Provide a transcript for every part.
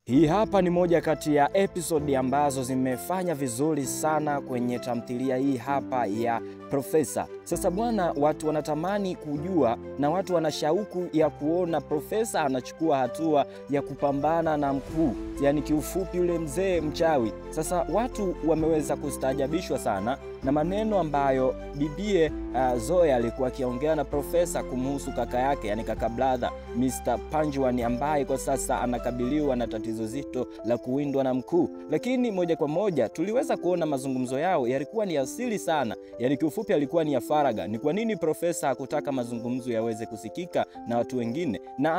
Hii hapa ni moja kati ya episode ambazo zimefanya vizuri sana kwenye tamthilia hii hapa ya Profesa. Sasa bwana, watu wanatamani kujua na watu wana shauku ya kuona Profesa anachukua hatua ya kupambana na mkuu, yani kiufupi yule mzee mchawi. Sasa watu wameweza kustaajabishwa sana na maneno ambayo bibie Zoya alikuwa akiongea na Profesa kumhusu kaka yake, yani kaka brother Mr. Panjwani, ambaye kwa sasa anakabiliwa na tatizo zito la kuwindwa na mkuu. Lakini moja kwa moja tuliweza kuona mazungumzo yao yalikuwa ni asili sana, yani kiufupi alikuwa ni ya faraga. Ni kwa nini Profesa hakutaka mazungumzo yaweze kusikika na watu wengine, na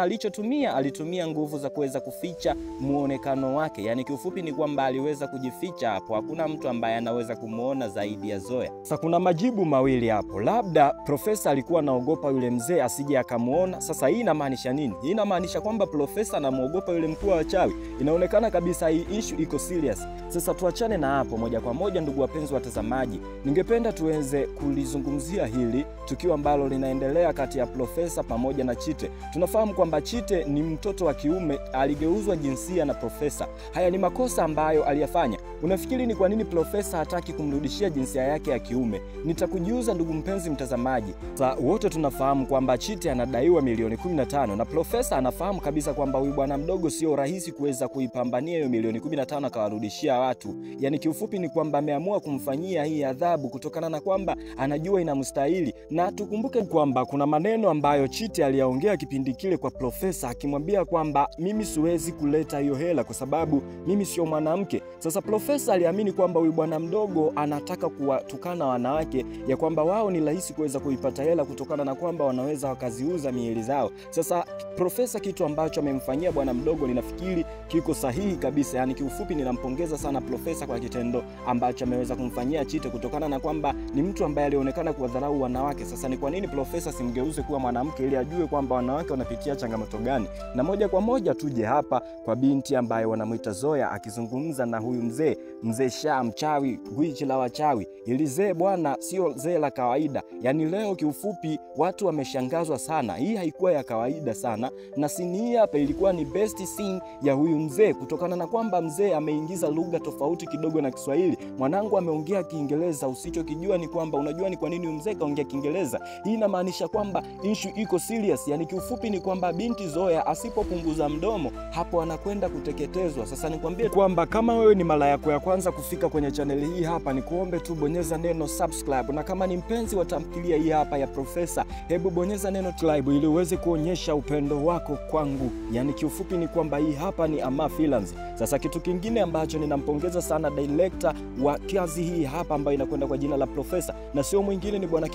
alitumia nguvu za kuweza kuficha muonekano wake, yani kiufupi ni kwamba aliweza kujificha hapo, hakuna mtu ambaye anaweza kumuona zaidi ya Zoya. Sasa kuna majibu mawili hapo, labda Profesa alikuwa anaogopa yule mzee asije akamuona. Sasa hii inamaanisha nini? Hii inamaanisha kwamba Profesa anamuogopa yule mkuu wa wachawi. Inaonekana kabisa hii issue iko serious. Sasa tuachane na hapo moja kwa moja, ndugu wapenzi watazamaji, ningependa tuweze kulizungumzia hili tukio ambalo linaendelea kati ya Profesa pamoja na Chite. Tunafahamu kwamba Chite ni mtoto wa kiume, aligeuzwa jinsia na Profesa. Haya ni makosa ambayo aliyafanya. Unafikiri ni kwa nini Profesa hataki kumrudishia jinsia yake ya kiume? Nitakujiuza ndugu mpenzi mtazamaji. Sasa wote tunafahamu kwamba Chite anadaiwa milioni 15 na Profesa anafahamu kabisa kwamba huyu bwana mdogo sio rahisi kuweza kuipambania hiyo milioni 15 akawarudishia watu. Yani kiufupi ni kwamba ameamua kumfanyia hii adhabu kutokana na kwamba anajua inamstahili. Na tukumbuke kwamba kuna maneno ambayo Chite aliyaongea kipindi kile kwa Profesa, akimwambia kwamba mimi siwezi kuleta hiyo hela kwa sababu mimi sio mwanamke. Sasa Profesa aliamini kwamba huyu bwana mdogo anataka kuwatukana wanawake, ya kwamba wao ni rahisi kuweza kuipata hela kutokana na kwamba wanaweza wakaziuza miili zao. Sasa Profesa kitu ambacho amemfanyia bwana mdogo ninafikiri kiko sahihi kabisa. Yani kiufupi ninampongeza sana Profesa kwa kitendo ambacho ameweza kumfanyia Chite, kutokana na kwamba ni mtu ambaye alionekana kuwadharau wanawake. Sasa ni kwa nini Profesa simgeuze kuwa mwanamke ili ajue kwamba wanawake wanapitia changamoto gani? Na moja kwa moja tuje hapa kwa binti ambaye wanamuita Zoya akizungumza na huyu mzee Shaa, mchawi, gwiji la wachawi. Ili zee bwana sio zee la kawaida. Yani leo kiufupi watu wameshangazwa sana. Hii haikuwa ya kawaida sana, na scene hii hapa ilikuwa ni best scene ya huyu mzee, kutokana na kwamba mzee ameingiza lugha tofauti kidogo na Kiswahili. Mwanangu ameongea Kiingereza. Usichokijua ni kwamba, unajua ni kwa nini mzee kaongea Kiingereza? Hii inamaanisha kwamba issue iko serious. Yani kiufupi ni kwamba binti Zoya asipopunguza mdomo hapo anakwenda kuteketezwa. Sasa nikwambie kwamba kama wewe ni mara yako ya kwanza kufika kwenye channel hii hapa, ni kuombe tu bonyeza neno subscribe, na kama ni mpenzi wa tamthilia hii hapa ya Profesa, hebu bonyeza neno tribe ili uweze kuonyesha upendo wako kwangu. Yani kiufupi ni kwamba hii hapa ni Ama Films. Sasa kitu kingine ambacho ninampongeza sana director wa kazi hii hapa ambayo inakwenda kwa jina la Profesa, na sio mwingine ni bwana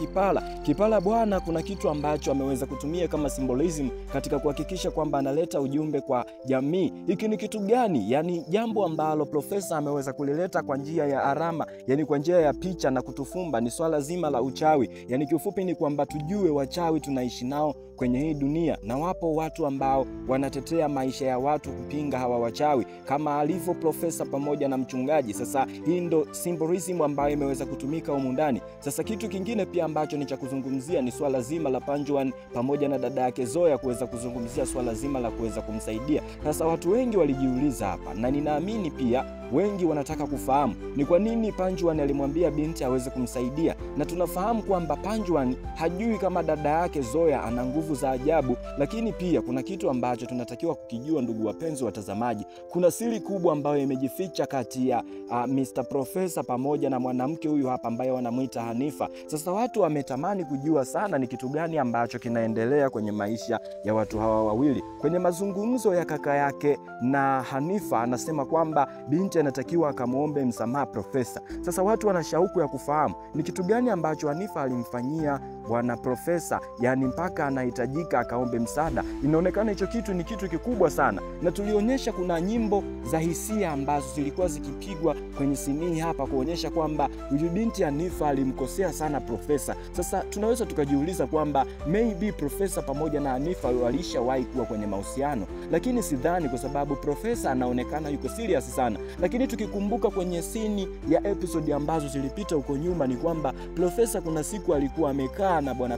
Kipala bwana, kuna kitu ambacho ameweza kutumia kama symbolism katika kuhakikisha kwamba analeta ujumbe kwa jamii. Hiki ni kitu gani? Yani jambo ambalo Profesa ameweza kulileta kwa njia ya alama, yani kwa njia ya picha na kutufumba, ni swala zima la uchawi. Yani kiufupi ni kwamba tujue wachawi tunaishi nao kwenye hii dunia, na wapo watu ambao wanatetea maisha ya watu kupinga hawa wachawi kama alivyo Profesa pamoja na mchungaji. Sasa hii ndo symbolism ambayo imeweza kutumika humu ndani. Sasa kitu kingine pia ambacho ni cha kuzungumzia ni swala zima la Panjwani pamoja na dada yake Zoya kuweza kuzungumzia swala zima la kuweza kumsaidia. Sasa watu wengi walijiuliza hapa, na ninaamini pia wengi wanataka kufahamu ni kwa nini Panjwani alimwambia binti aweze kumsaidia. Na tunafahamu kwamba Panjwani hajui kama dada yake Zoya ana nguvu za ajabu, lakini pia kuna kitu ambacho tunatakiwa kukijua ndugu wapenzi watazamaji. Kuna siri kubwa ambayo imejificha kati ya Mr. Profesa pamoja na mwanamke huyu hapa ambaye wanamuita Hanifa. Sasa watu wametamani kujua sana ni kitu gani ambacho kinaendelea kwenye maisha ya watu hawa wawili. Kwenye mazungumzo ya kaka yake na Hanifa, anasema kwamba binti anatakiwa akamuombe msamaha Profesa. Sasa watu wana shauku ya kufahamu ni kitu gani ambacho Hanifa alimfanyia bwana Profesa, yani mpaka anahitajika akaombe msaada. Inaonekana hicho kitu ni kitu kikubwa sana, na tulionyesha kuna nyimbo za hisia ambazo zilikuwa zikipigwa kwenye sinii hapa kuonyesha kwamba huyu binti Hanifa alimkosea sana Profesa. Sasa tunaweza tukajiuliza kwamba maybe Profesa pamoja na Hanifa walishawahi kuwa kwenye mahusiano, lakini sidhani, kwa sababu Profesa anaonekana yuko serious sana. Lakini tukikumbuka kwenye sini ya episode ambazo zilipita huko nyuma, ni kwamba Profesa kuna siku alikuwa amekaa sana bwana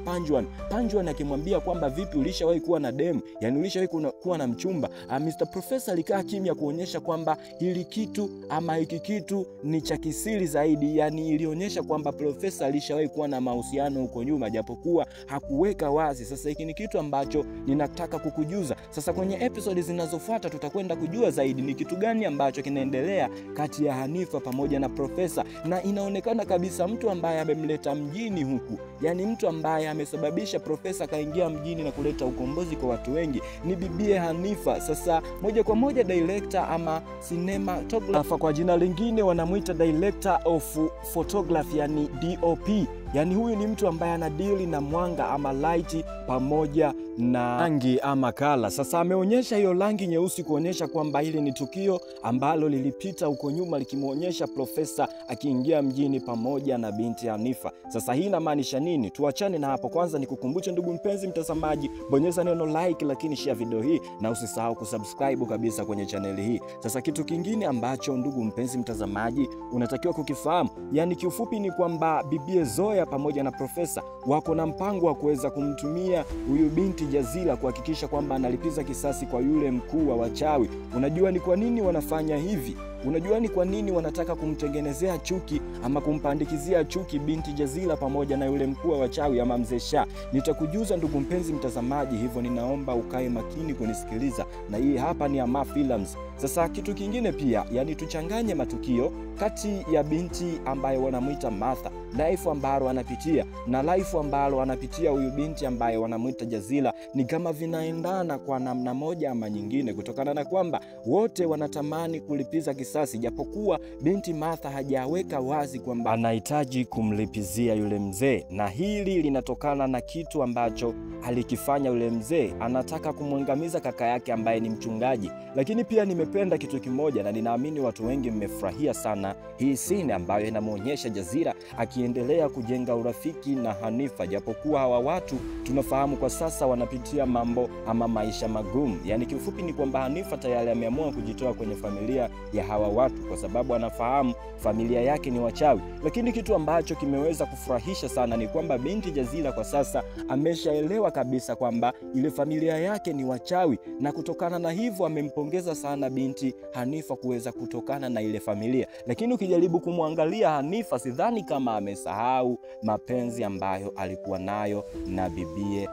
Panjwan akimwambia kwamba vipi, ulishawahi kuwa na demu, yani ulishawahi kuwa na mchumba. Mr. Professor alikaa kimya kuonyesha kwamba hili kitu ama hiki kitu ni cha kisiri zaidi, yani ilionyesha kwamba Professor alishawahi kuwa na mahusiano huko nyuma japokuwa hakuweka wazi. Sasa hiki ni kitu ambacho ninataka kukujuza. Sasa kwenye episode zinazofuata tutakwenda kujua zaidi ni kitu gani ambacho kinaendelea kati ya Hanifa pamoja na Professor, na inaonekana kabisa mtu ambaye amemleta mjini huku, yani mtu ambaye amesababisha Professor kaingia mjini na kuleta ukombozi kwa watu wengi ni bibie Hanifa. Sasa moja kwa moja director ama cinematographer, kwa jina lingine wanamuita director of photography, yani DOP. Yani huyu ni mtu ambaye anadili na mwanga ama light pamoja na rangi ama kala. Sasa ameonyesha hiyo rangi nyeusi kuonyesha kwamba hili ni tukio ambalo lilipita huko nyuma likimuonyesha Professor akiingia mjini pamoja na binti Hanifa. Sasa hii inamaanisha nini? Tuachane na hapo. Kwanza nikukumbushe ndugu mpenzi mtazamaji, bonyeza neno like, lakini share video hii na usisahau kusubscribe kabisa kwenye channel hii. Sasa kitu kingine ambacho ndugu mpenzi mtazamaji unatakiwa kukifahamu, yani kiufupi ni kwamba bibie Zoya pamoja na Professor wako na mpango wa kuweza kumtumia huyu binti Jazila kuhakikisha kwamba analipiza kisasi kwa yule mkuu wa wachawi. Unajua ni kwa nini wanafanya hivi? Unajua ni kwa nini wanataka kumtengenezea chuki ama kumpandikizia chuki binti Jazila pamoja na yule mkuu wa wachawi ama Mzee Shah? Nitakujuza ndugu mpenzi mtazamaji, hivyo ninaomba ukae makini kunisikiliza, na hii hapa ni Ama Films. Sasa kitu kingine pia, yani tuchanganye matukio kati ya binti ambaye wanamuita Martha, life ambalo anapitia na life ambalo anapitia huyu binti ambaye wanamuita Jazila, ni kama vinaendana kwa namna moja ama nyingine, kutokana na kwamba wote wanatamani kulipiza kisasi, japokuwa binti Martha hajaweka wazi kwamba anahitaji kumlipizia yule mzee, na hili linatokana na kitu ambacho alikifanya yule mzee. Anataka kumwangamiza kaka yake ambaye ni mchungaji. Lakini pia nimependa kitu kimoja, na ninaamini watu wengi mmefurahia sana hii scene ambayo inamuonyesha Jazila akiendelea kujenga urafiki na Hanifa, japokuwa hawa watu tunafahamu kwa sasa wanapitia mambo ama maisha magumu. Yani kiufupi ni kwamba Hanifa tayari ameamua kujitoa kwenye familia ya hawa watu kwa sababu anafahamu familia yake ni wachawi. Lakini kitu ambacho kimeweza kufurahisha sana ni kwamba binti Jazila kwa sasa ameshaelewa kabisa kwamba ile familia yake ni wachawi, na kutokana na hivyo amempongeza sana binti Hanifa kuweza kutokana na ile familia. Lakini ukijaribu kumwangalia Hanifa, sidhani kama amesahau mapenzi ambayo alikuwa nayo na bibie,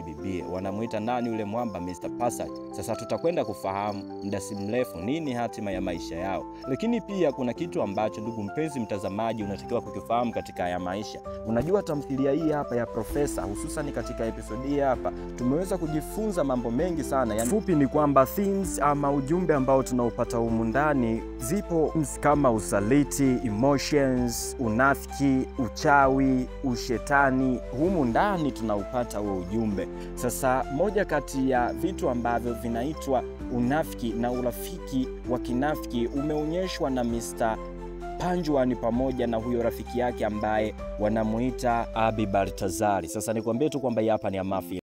bibie wanamuita nani yule mwamba, Mr. Passage. Sasa tutakwenda kufahamu muda si mrefu nini hatima ya maisha yao. Lakini pia kuna kitu ambacho ndugu mpenzi mtazamaji unatakiwa kukifahamu katika ya maisha. Unajua tamthilia hii hapa ya Professor, hususan katika episode hii hapa tumeweza kujifunza mambo mengi sana. Yani fupi ni kwamba themes ama ujumbe ambao tunaupata humu ndani zipo kama usaliti, emotions, unafiki, uchawi, ushetani. Humu ndani tunaupata huo ujumbe. Sasa moja kati ya vitu ambavyo vinaitwa unafiki na urafiki wa kinafiki umeonyeshwa na Mr. Panjwan pamoja na huyo rafiki yake ambaye wanamuita Abi Baltazari. Sasa nikwambie tu kwamba hapa ni Ama Films.